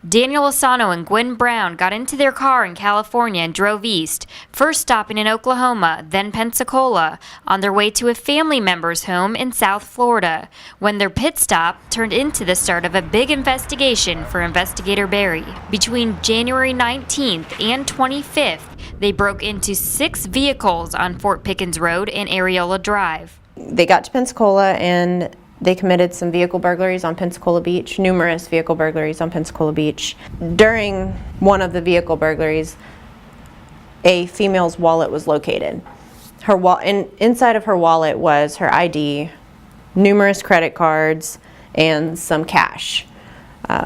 Daniel Asano and Gwen Brown got into their car in California and drove east, first stopping in Oklahoma, then Pensacola, on their way to a family member's home in South Florida, when their pit stop turned into the start of a big investigation for Investigator Barry. Between January 19th and 25th, they broke into 6 vehicles on Fort Pickens Road and Areola Drive. They got to Pensacola and they committed some vehicle burglaries on Pensacola Beach, numerous vehicle burglaries on Pensacola Beach. During one of the vehicle burglaries, a female's wallet was located. Inside of her wallet was her ID, numerous credit cards, and some cash.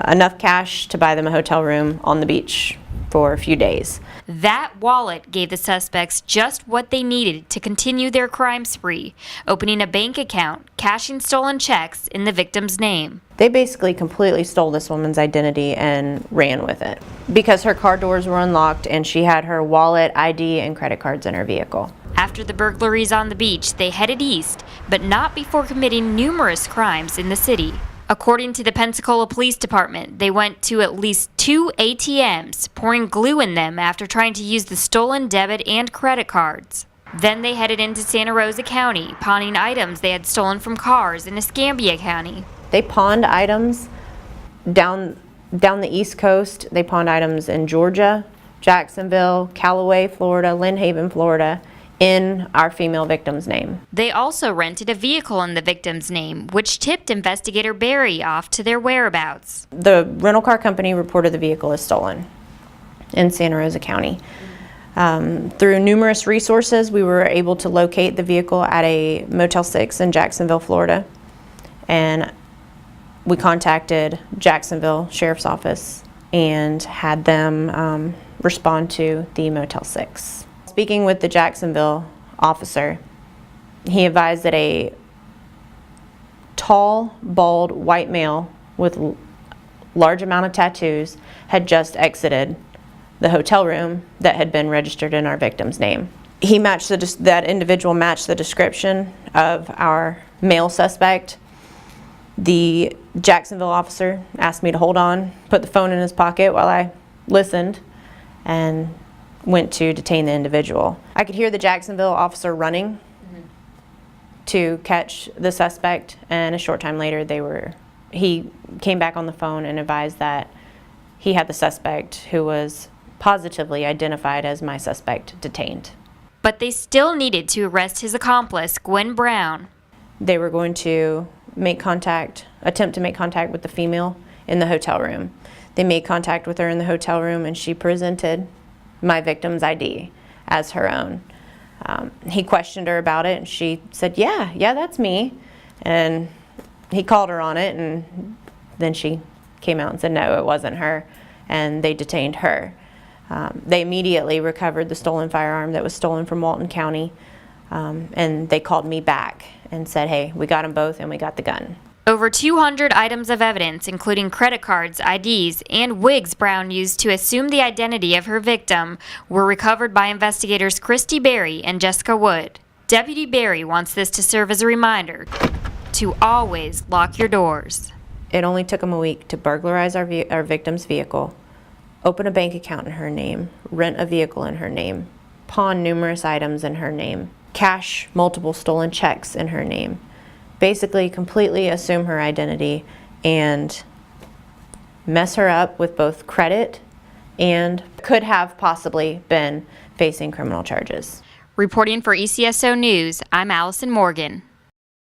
Enough cash to buy them a hotel room on the beach for a few days. That wallet gave the suspects just what they needed to continue their crime spree, opening a bank account, cashing stolen checks in the victim's name. They basically completely stole this woman's identity and ran with it because her car doors were unlocked and she had her wallet, ID, and credit cards in her vehicle. After the burglaries on the beach, they headed east, but not before committing numerous crimes in the city. According to the Pensacola Police Department, they went to at least 2 ATMs, pouring glue in them after trying to use the stolen debit and credit cards. Then they headed into Santa Rosa County, pawning items they had stolen from cars in Escambia County. They pawned items down the East Coast. They pawned items in Georgia, Jacksonville, Callaway, Florida, Lynn Haven, Florida, in our female victim's name. They also rented a vehicle in the victim's name, which tipped Investigator Barry off to their whereabouts. The rental car company reported the vehicle as stolen in Santa Rosa County. Through numerous resources, we were able to locate the vehicle at a Motel 6 in Jacksonville, Florida, and we contacted Jacksonville Sheriff's Office and had them respond to the Motel 6. Speaking with the Jacksonville officer, he advised that a tall, bald, white male with large amount of tattoos had just exited the hotel room that had been registered in our victim's name. He matched that individual matched the description of our male suspect. The Jacksonville officer asked me to hold on, put the phone in his pocket while I listened, and went to detain the individual. I could hear the Jacksonville officer running to catch the suspect, and a short time later he came back on the phone and advised that he had the suspect, who was positively identified as my suspect, detained. But they still needed to arrest his accomplice, Gwen Brown. They were going to attempt to make contact with the female in the hotel room. They made contact with her in the hotel room and she presented my victim's ID as her own. He questioned her about it and she said, yeah, that's me. And he called her on it and then she came out and said, no, it wasn't her. And they detained her. They immediately recovered the stolen firearm that was stolen from Walton County. And they called me back and said, hey, we got them both and we got the gun. Over 200 items of evidence, including credit cards, IDs, and wigs Brown used to assume the identity of her victim, were recovered by investigators Christy Berry and Jessica Wood. Deputy Berry wants this to serve as a reminder to always lock your doors. It only took them a week to burglarize our victim's vehicle, open a bank account in her name, rent a vehicle in her name, pawn numerous items in her name, cash multiple stolen checks in her name, basically completely assume her identity and mess her up with both credit and could have possibly been facing criminal charges. Reporting for ECSO News, I'm Allison Morgan.